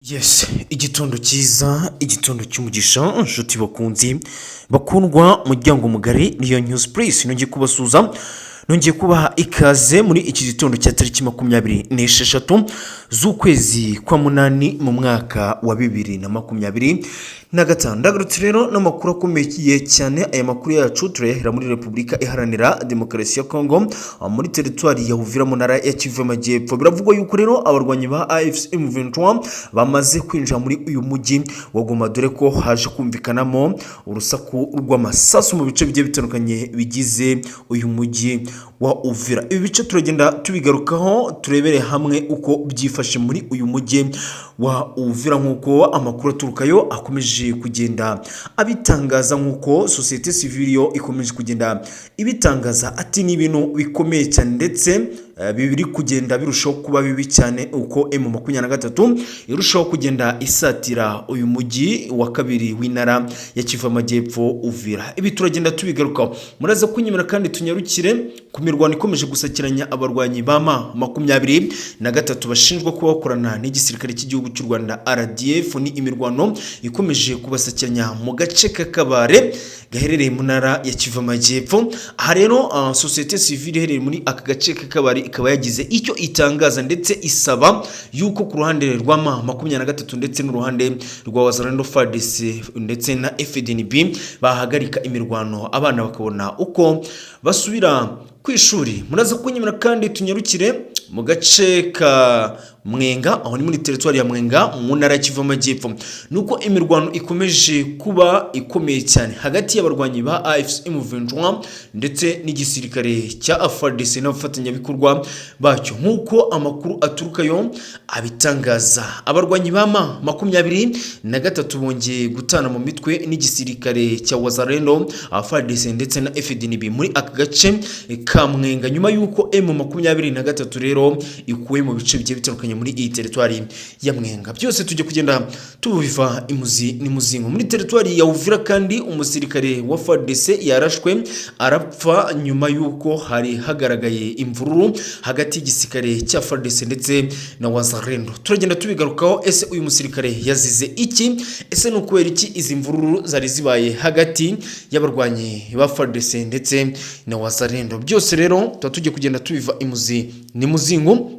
Yes, igitondo cyiza, igitondo cy'umugisha, inshuti bakunzi bakundwa muryango mugari niyo news please nongeye kubasuza, nongeye kubaha ikaze muri iki gitondo cya tariki 26 z'ukwezi kwa munani mu mwaka wa 2025. Ndagarutse rero n'amakuru akomeye cyane. Aya makuru yacu turayahera muri Repubulika Iharanira Demokarasi ya Kongo, muri teritwari ya Uvira mu ntara ya Kivu y'Amajyepfo. Biravugwa yuko rero abarwanyi ba AFC M23 bamaze kwinjira muri uyu mujyi wa Goma, dore ko haje kumvikanamo urusaku rw'amasasu mu bice bigiye bitandukanye bigize uyu mujyi wa Uvira. Ibi bice turagenda tubigarukaho, turebere hamwe uko byifashe muri uyu mujyi wa Uvira, nk'uko amakuru aturukayo akomeje kugenda abitangaza, nk'uko societe civile yo ikomeje kugenda ibitangaza ati ni ibintu bikomeye cyane, ndetse bibiri kugenda birushaho kuba bibi cyane uko M23 irushaho kugenda isatira uyu mujyi wa kabiri w'intara ya Kivu y'Amajyepfo Uvira. Ibi turagenda tubigarukaho, muraza kunyemera kandi tunyarukire ku mirwano ikomeje gusakiranya abarwanyi ba M23 bashinjwa kuba bakorana n'igisirikare cy'igihugu cy'u Rwanda RDF. Ni imirwano ikomeje kubasakiranya mu gace k'Akabare gaherereye mu ntara ya Kivu y'Amajyepfo. Aha rero societe civile iherereye muri aka gace k'Akabare ikaba yagize icyo itangaza, ndetse isaba yuko ku ruhande rwa M23 ndetse n'uruhande rwa Wazalendo FARDC ndetse na FDNB bahagarika imirwano, abana bakabona uko basubira ku ishuri. Muraza kunyemera kandi tunyarukire mu gace ka Mwenga, aho ni muri teritwari ya Mwenga mu ntara ya Kivu y'Amajyepfo. Nuko imirwano ikomeje kuba ikomeye cyane hagati y'abarwanyi ba AFC M23 ndetse n'igisirikare cya FARDC n'abafatanyabikorwa bacyo, nk'uko amakuru aturukayo abitangaza. Abarwanyi ba M23 bongeye gutana mu mitwe n'igisirikare cya Wazalendo, FARDC ndetse na FDNB muri aka gace ka Mwenga, nyuma y'uko M23 rero ikuwe mu bice bigiye bitandukanye muri iyi teritwari ya Mwenga. Byose tujye kugenda tubiva imuzi ni muzingo. Muri teritwari ya Uvira kandi umusirikare wa FARDC yarashwe arapfa nyuma y'uko hari hagaragaye imvururu hagati y'igisirikare cya FARDC ndetse na Wazalendo. Turagenda tubigarukaho, ese uyu musirikare yazize iki? Ese no kubera iki izi mvururu zari zibaye hagati y'abarwanyi ba FARDC ndetse na Wazalendo? Byose rero tujye kugenda tubiva imuzi ni muzingo.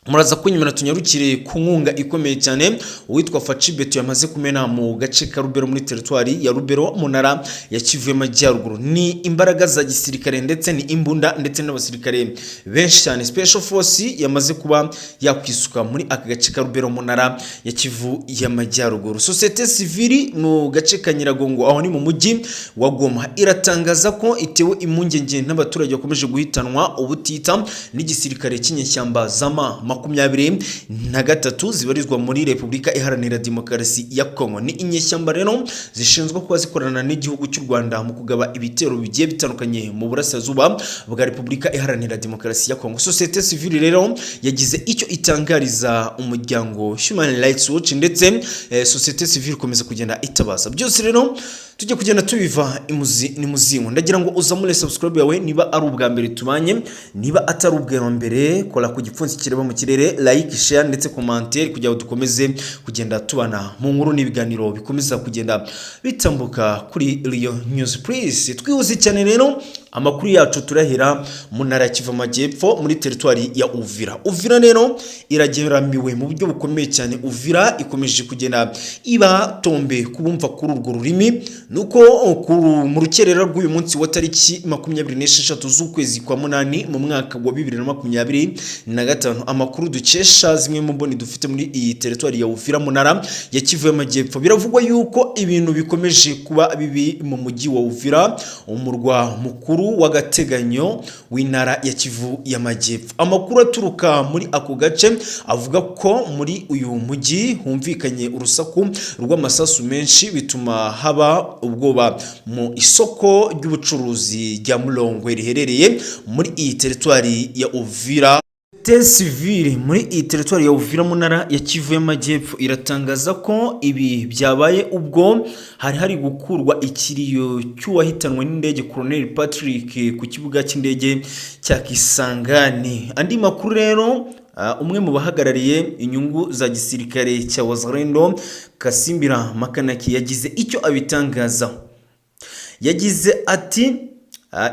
Muraza kunyemera tunyarukire ku nkunga ikomeye cyane uwitwa Facibeto yamaze kumena mu gace ka Rubero muri teritwari ya Rubero mu ntara ya Kivu y'Amajyaruguru. Ni imbaraga za gisirikare ndetse ni imbunda ndetse n'abasirikare benshi cyane, special force yamaze kuba yakwisuka muri aka gace ka Rubero mu ntara ya Kivu y'Amajyaruguru. Societe civile mu gace ka Nyiragongo, aho ni mu mujyi wa Goma, iratangaza ko itewe impungenge n'abaturage bakomeje guhitanwa ubutita n'igisirikare cy'inyeshyamba zama 23 zibarizwa muri Repubulika Iharanira Demokarasi ya Kongo. Ni inyeshyamba rero zishinzwe kuba zikorana n'igihugu cy'u Rwanda mu kugaba ibitero bigiye bitandukanye mu burasirazuba bwa Repubulika Iharanira Demokarasi ya Kongo. Societe civile rero yagize icyo itangariza umuryango Human Rights Watch, ndetse societe civile komeza kugenda itabaza. Byose rero tujye kugenda tubiva imuzi ni muzingo. Ndagira ngo uzamure subscribe yawe niba ari ubwa mbere tubanye, niba atari ubwa mbere kora ku gipfunsi kireba mu kirere, like, share ndetse commentaire kugira ngo dukomeze kugenda tubana mu nkuru n'ibiganiro bikomeza kugenda bitambuka kuri Rio News please. Twihuze cyane rero, amakuru yacu turahera mu ntara ya Kivu y'Amajyepfo muri teritwari ya Uvira. Uvira rero irageramiwe mu buryo bukomeye cyane. Uvira ikomeje kugenda iba tombe kubumva kuri urwo rurimi, nuko mu rukerera rw'uyu munsi wa tariki 26 z'ukwezi kwa munani mu mwaka wa 2025, amakuru dukesha zimwe mu mboni dufite muri iyi teritwari ya Uvira mu ntara ya Kivu y'Amajyepfo, biravugwa yuko ibintu bikomeje kuba bibi mu mujyi wa Uvira, umurwa mukuru w'agateganyo w'intara ya Kivu y'Amajyepfo. Amakuru aturuka muri ako gace avuga ko muri uyu mujyi humvikanye urusaku rw'amasasu menshi, bituma haba ubwoba mu isoko ry'ubucuruzi rya Mulongwe riherereye muri iyi teritwari ya Uvira. Civile muri iyi teritwari ya Uvira mu ntara ya Kivu y'Amajyepfo iratangaza ko ibi byabaye ubwo hari gukurwa ikiriyo cy'uwahitanwe n'indege Colonel Patrick ku kibuga cy'indege cya Kisangani. Andi makuru rero umwe mu bahagarariye inyungu za gisirikare cya Wazalendo Kasimbira Makanaki yagize icyo abitangazaho. Yagize ati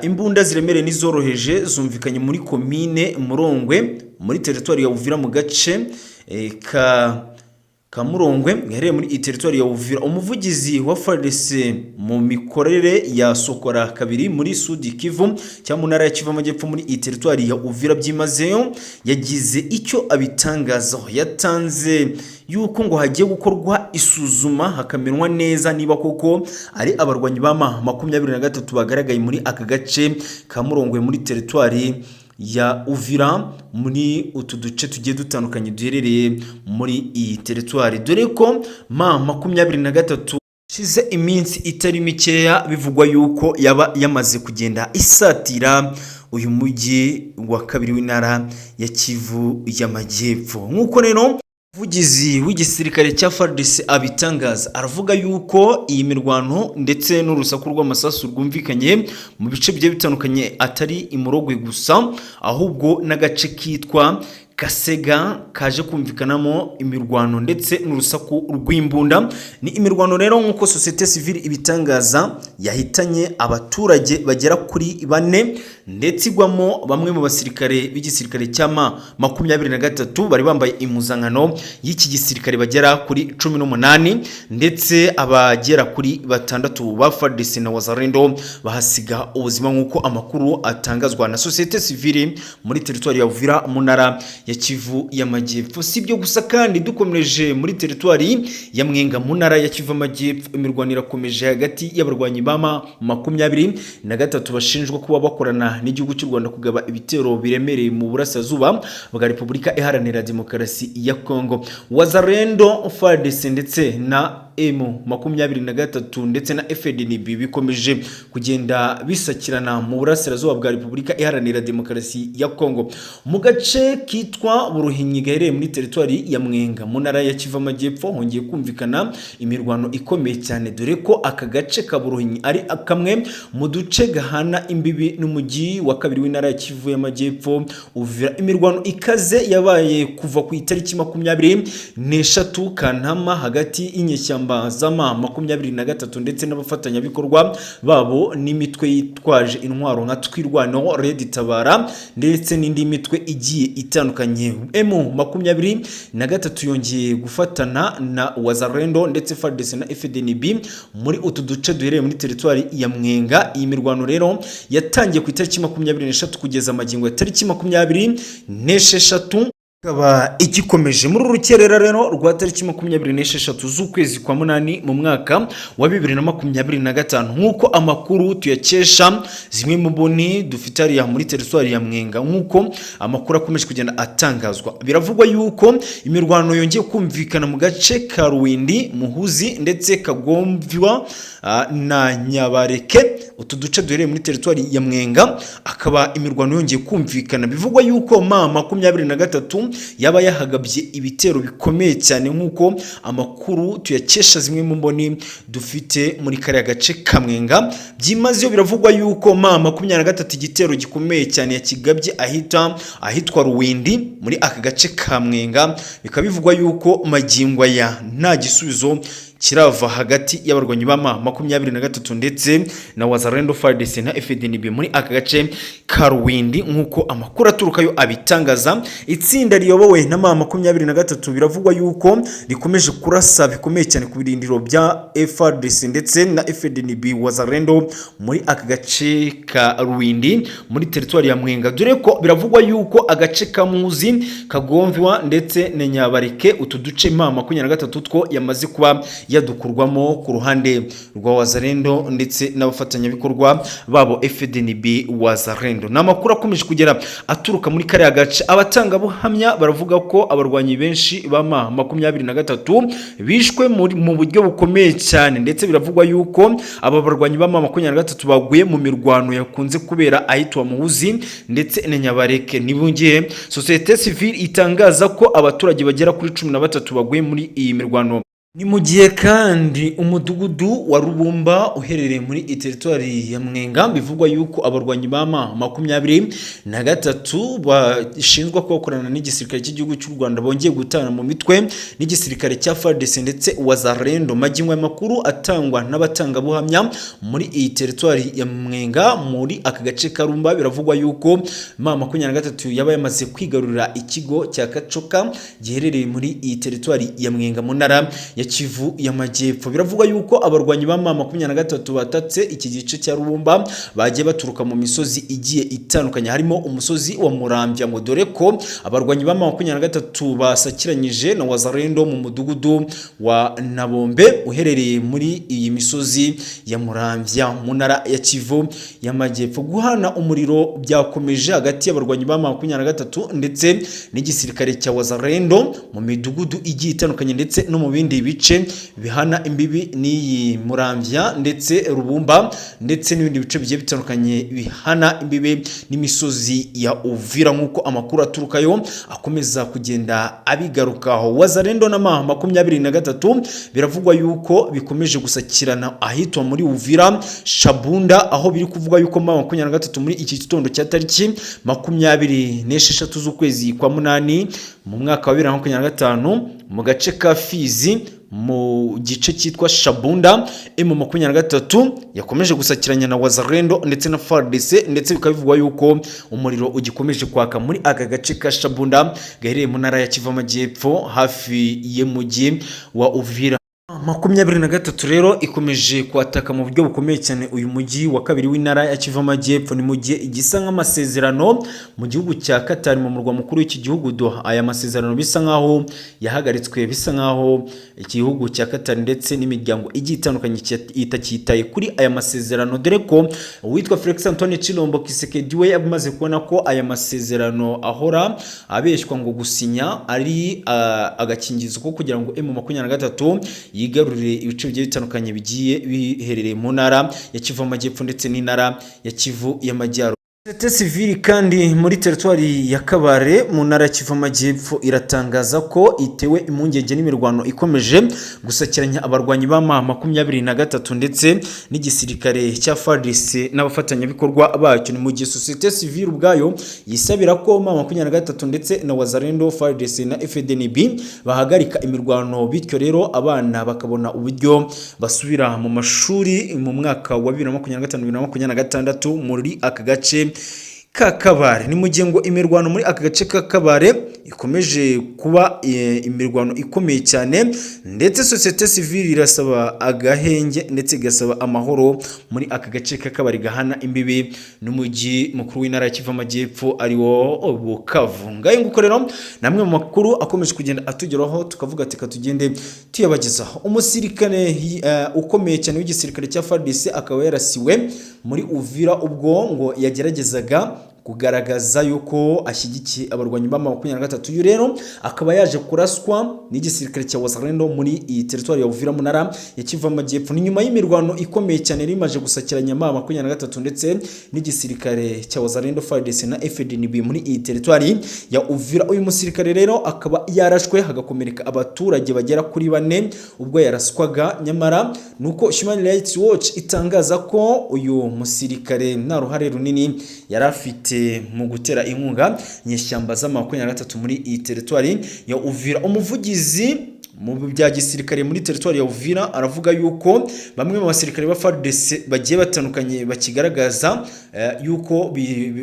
imbunda ziremereye n'izoroheje zumvikanye muri komine Murongwe muri teritwari ya Uvira mu gace ka Murongwe gahereye muri teritwari ya Uvira. Umuvugizi wa FARDC mu mikorere ya Sokora kabiri muri Sud Kivu cyangwa ntara ya Kivu Amajyepfo muri teritwari ya Uvira byimazeyo yagize icyo abitangazaho. Yatanze yuko ngo hagiye gukorwa isuzuma hakamenwa neza niba koko ari abarwanyi ba M23 bagaragaye muri aka gace ka Murongwe muri teritwari ya Uvira muri utu duce tugiye dutandukanye duherereye muri iyi teritwari, dore ko M23 shize iminsi itari mikeya bivugwa yuko yaba yamaze kugenda isatira uyu mujyi wa kabiri w'intara ya Kivu y'Amajyepfo. Nkuko rero umuvugizi w'igisirikare cya FARDC abitangaza, aravuga yuko iyi mirwano ndetse n'urusaku rw'amasasu rwumvikanye mu bice bigiye bitandukanye atari imurogwe gusa, ahubwo n'agace kitwa Kasega kaje kumvikanamo imirwano ndetse n'urusaku rw'imbunda. Ni imirwano rero nk'uko societe civile ibitangaza yahitanye abaturage bagera kuri 4 ndetse igwamo bamwe mu basirikare b'igisirikare cya M23 bari bambaye impuzankano y'iki gisirikare bagera kuri 18 ndetse abagera kuri 6 ba FARDC na Wazalendo bahasiga ubuzima nk'uko amakuru atangazwa na societe civile muri teritwari ya Uvira mu ntara ya Kivu y'Amajyepfo. Sibyo gusa kandi dukomeje muri teritwari ya Mwenga mu ntara ya Kivu y'Amajyepfo, imirwano irakomeje hagati y'abarwanyi ba M23 bashinjwa kuba bakorana n'igihugu cy'u Rwanda kugaba ibitero biremereye mu burasirazuba bwa Repubulika Iharanira Demokarasi ya Kongo. Wazalendo, FARDC ndetse na M23 ndetse na FDNB bikomeje kugenda bisakirana mu burasirazuba bwa Repubulika Iharanira Demokarasi ya Kongo mu gace kitwa Buruhinyi gahereye muri teritwari ya Mwenga mu ntara ya Kivu y'Amajyepfo. Hongeye kumvikana imirwano ikomeye cyane, dore ko aka gace ka Buruhinyi ari kamwe mu duce gahana imbibi n'umujyi wa kabiri w'intara ya Kivu y'Amajyepfo Uvira. Imirwano ikaze yabaye kuva ku itariki 23 Kanama hagati y'inyeshyamba za M23 ndetse n'abafatanyabikorwa babo n'imitwe yitwaje intwaro nka Twirwano, Red Tabara ndetse n'indi mitwe igiye itandukanye. M23 yongeye gufatana na Wazalendo ndetse FARDC na FDNB muri utu duce duhereye muri teritwari ya Mwenga. Iyi mirwano rero yatangiye ku itariki 23 kugeza magingo ya tariki 26 kaba igikomeje muri urukerera rero rwa tariki 26 z'ukwezi kwa munani mu mwaka wa 2025 nkuko amakuru tuyakesha zimwe mu boni dufite ari muri teritwari ya Mwenga. Nkuko amakuru akomeje kugenda atangazwa, biravugwa yuko imirwano yongeye kumvikana mu gace ka Ruwindi, Muhuzi ndetse Kagomvwa na Nyabareke, utu duce duhereye muri teritwari ya Mwenga. Akaba imirwano yongeye kumvikana, bivugwa yuko M23 yaba yahagabye ibitero bikomeye cyane nkuko amakuru tuyakesha zimwe mu mboni dufite muri kariya gace ka Mwenga. Byimazeyo biravugwa yuko M23 igitero gikomeye cyane yakigabye ahitwa Ruwindi muri aka gace ka Mwenga. Bikaba bivugwa yuko magingo ya nta gisubizo kirava hagati y'abarwanyi ba M23 ndetse na Wazalendo, FARDC na FDNB muri aka gace ka Ruwindi nkuko amakuru aturukayo abitangaza. Itsinda riyobowe na M23 biravugwa yuko rikomeje kurasa bikomeye cyane ku birindiro bya FARDC ndetse na FDNB Wazalendo muri aka gace ka Ruwindi muri teritwari ya Mwenga, dore ko biravugwa yuko agace ka Muzi, Kagomvwa ndetse na Nyabareke utu duce M23 two yamaze kuba yadukurwamo ku ruhande rwa Wazalendo ndetse n'abafatanyabikorwa babo FDNB Wazalendo. Namakuru akomeje kugera aturuka muri kariya gace. Abatanga buhamya baravuga ko abarwanyi benshi ba M23 bishwe mu buryo bukomeye cyane, ndetse biravugwa yuko aba barwanyi ba M23 baguye mu mirwano yakunze kubera ahitwa Muhuzi ndetse na Nyabareke. Nibungiye societe civile itangaza ko abaturage bagera kuri 13 baguye muri iyi mirwano Ni mu gihe kandi umudugudu wa Rubumba uherereye muri teritwari ya Mwenga bivugwa yuko abarwanyi bama 23 bashinzwa kubakorana n'igisirikare cy'igihugu cy'u Rwanda bongeye gutana mu mitwe n'igisirikare cya FARDC ndetse Wazalendo. Magingo y'amakuru atangwa n'abatangabuhamya muri iyi teritwari ya Mwenga muri aka gace Karumba biravugwa yuko mama 23 yaba yamaze kwigarurira ikigo cya Kacoka giherereye muri iyi teritwari ya Mwenga mu ntara ya Kivu y'Amajyepfo. Biravugwa yuko abarwanyi ba mama 23 batatse iki gice cya Rubumba bagiye baturuka mu misozi igiye itandukanye harimo umusozi wa Murambya, ngo dore ko abarwanyi ba mama 23 basakiranyije na Wazalendo mu mudugudu wa Nabombe uherereye muri iyi misozi ya Murambya mu ntara ya Kivu y'Amajyepfo. Guhana umuriro byakomeje hagati y'abarwanyi ba mama 23 ndetse n'igisirikare cya Wazalendo mu midugudu igiye itandukanye ndetse no mu bindi bice bihana imbibi n'iyi Murambya ndetse Rubumba ndetse n'ibindi bice bigiye bitandukanye bihana imbibi n'imisozi ya Uvira, nk'uko amakuru aturukayo akomeza kugenda abigarukaho. Wazalendo na mama 23 biravugwa yuko bikomeje gusakirana ahitwa muri Uvira Shabunda, aho biri kuvuga yuko mama 23 muri iki gitondo cya tariki 26 z'ukwezi kwa munani mu mwaka wa 2025 mu gace ka Fizi mu gice cyitwa Shabunda M23 yakomeje gusakiranya na Wazalendo ndetse na FARDC ndetse bikavugwa yuko umuriro ugikomeje kwaka muri aka gace ka Shabunda gahereye mu ntara ya Kivu y'Amajyepfo hafi y'umujyi wa Uvira. 23 rero ikomeje kwataka mu buryo bukomeye cyane uyu mujyi wa kabiri w'intara ya Kivu y'Amajyepfo. Ni mu gihe igisa nk'amasezerano mu gihugu cya Qatar mu murwa mukuru w'iki gihugu Doha. Aya masezerano bisa nkaho yahagaritswe, bisa nkaho igihugu cya Qatar ndetse n'imiryango igiye itandukanye itakitaye kuri aya masezerano, dore ko uwitwa Felix Antoine Tshilombo Tshisekedi we yamaze kubona ko aya masezerano ahora abeshywa ngo gusinya ari agakingizo ko kugira ngo M23 yigarurire ibice bigiye bitandukanye bigiye biherereye mu ntara ya Kivu y'Amajyepfo ndetse n'intara ya Kivu y'Amajyaruguru. Société civile kandi muri teritwari ya Kabare mu ntara ya Kivu y'Amajyepfo iratangaza ko itewe impungenge n'imirwano ikomeje gusakiranya abarwanyi ba mama 23 ndetse n'igisirikare cya FARDC n'abafatanyabikorwa bacyo. Ni mu gihe société civile ubwayo yisabira ko mama 23 ndetse na Wazalendo, FARDC na FDNB bahagarika imirwano, bityo rero abana bakabona uburyo basubira mu mashuri mu mwaka wa 2025-2026 muri aka gace ka Kabare. Ni mu gihe ngo imirwano muri aka gace ka Kabare ikomeje kuba imirwano ikomeye cyane ndetse société civile irasaba agahenge ndetse igasaba amahoro muri aka gace ka Kabare gahana imbibi n'umujyi mukuru w'intara ya Kivu y'Amajyepfo ari wo Bukavu. Ngaye nguko rero namwe mu makuru akomeje kugenda atugeraho tukavuga ati katugende tuyabagezaho. Umusirikare ukomeye cyane w'igisirikare cya FARDC akaba yarasiwe muri Uvira ubwo ngo yageragezaga kugaragaza yuko ashyigikiye abarwanyi ba 23. Uyu rero akaba yaje kuraswa n'igisirikare cya Wazalendo muri iyi teritwari ya Uvira mu ntara ya Kivu y'Amajyepfo. Ni nyuma y'imirwano ikomeye cyane rimaje gusakiranya mama 23 ndetse n'igisirikare cya Wazalendo, FARDC na FDNB muri iyi teritwari ya Uvira. Uyu musirikare rero akaba yarashwe hagakomereka abaturage bagera kuri 4 ubwo yaraswaga, nyamara nuko Human Rights Watch itangaza ko uyu musirikare nta ruhare runini yarafite mu gutera inkunga nyeshyamba za 23 muri iyi teritwari ya Uvira. Umuvugizi mu bya gisirikare muri teritwari ya Uvira aravuga yuko bamwe mu basirikare ba FARDC bagiye batandukanye bakigaragaza yuko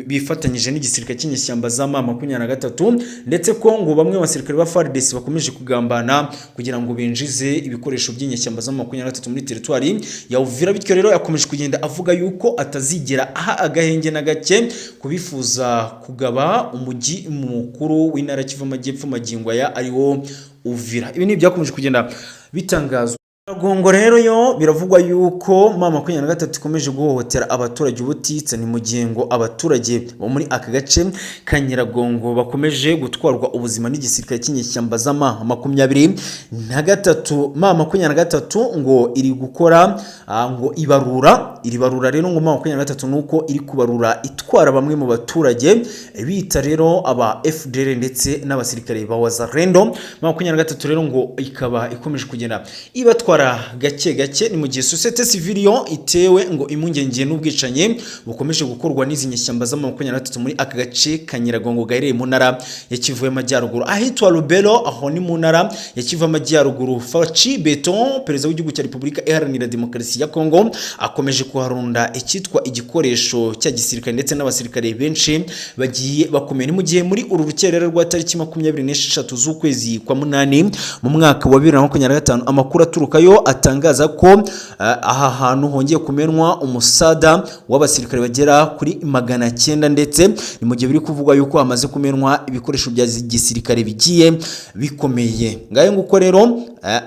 bifatanyije n'igisirikare cy'inyeshyamba za 23 ndetse ko ngo bamwe mu basirikare ba FARDC bakomeje kugambana kugira ngo binjize ibikoresho by'inyeshyamba za 23 muri teritwari ya Uvira. Bityo rero yakomeje kugenda avuga yuko atazigera aha agahenge na gake kubifuza kugaba umujyi mukuru w'intara Kivu y'Amajyepfo magingo ya ari wo Uvira. Ibi ni byakomeje kugenda bitangazwa Gongo rero yo biravugwa yuko M23 ikomeje guhohotera abaturage ubutitsa, ni mu gihe ngo abaturage bo muri aka gace ka Nyiragongo bakomeje gutwarwa ubuzima n'igisirikare cy'inyeshyamba za M23. M23 ngo iri gukora ngo iri barura rero ngo M23 nuko iri kubarura itwara bamwe mu baturage bita rero aba FDL ndetse n'abasirikare ba Wazalendo. M23 rero ngo ikaba ikomeje kugenda ibatwara gake gake, ni mu gihe societe civile itewe ngo impungenge n'ubwicanye bukomeje gukorwa n'izi nyeshyamba za M23 muri aka gace ka Nyiragongo gahereye mu ntara ya Kivu y'Amajyaruguru ahitwa Lubero, aho ni mu ntara ya Kivu y'Amajyaruguru. Faci Beton, perezida w'igihugu cya Repubulika Iharanira Demokarasi ya Kongo, akomeje kuharunda icyitwa igikoresho cya gisirikare ndetse n'abasirikare benshi bagiye bakomeye. Ni mu gihe muri uru rukerera rwa tariki 26 z'ukwezi kwa munani mu mwaka wa 2025 amakuru aturukayo atangaza ko aha hantu hongeye kumenwa umusada w'abasirikare bagera kuri 900 ndetse ni mu gihe biri kuvugwa yuko hamaze kumenwa ibikoresho bya gisirikare bigiye bikomeye. Ngaye nguko rero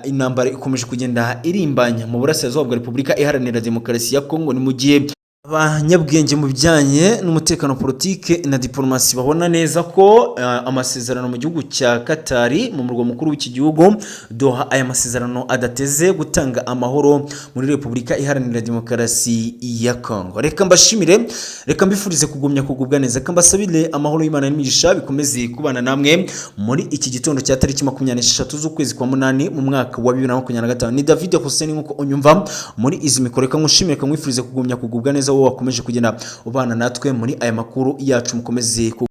intambara ikomeje kugenda irimbanya mu burasirazuba bwa Repubulika Iharanira Demokarasi ya Kongo, ni mu gihe abanyabwenge mu bijyanye n'umutekano politike na diplomasi babona neza ko amasezerano mu gihugu cya Katari mu murwa mukuru w'iki gihugu Doha, aya masezerano adateze gutanga amahoro muri Repubulika Iharanira Demokarasi ya Kongo. Reka mbashimire, reka mbifurize kugumya kugubwa neza, reka mbasabire amahoro y'Imana n'imigisha bikomeze kubana namwe muri iki gitondo cya tariki 26 z'ukwezi kwa munani mu mwaka wa 2025. Ni David Hussein nkuko unyumva muri izi mikoro, reka ngushimire, reka mwifurize kugumya kugubwa neza wowe wakomeje kugenda ubana natwe muri aya makuru yacu, mukomeze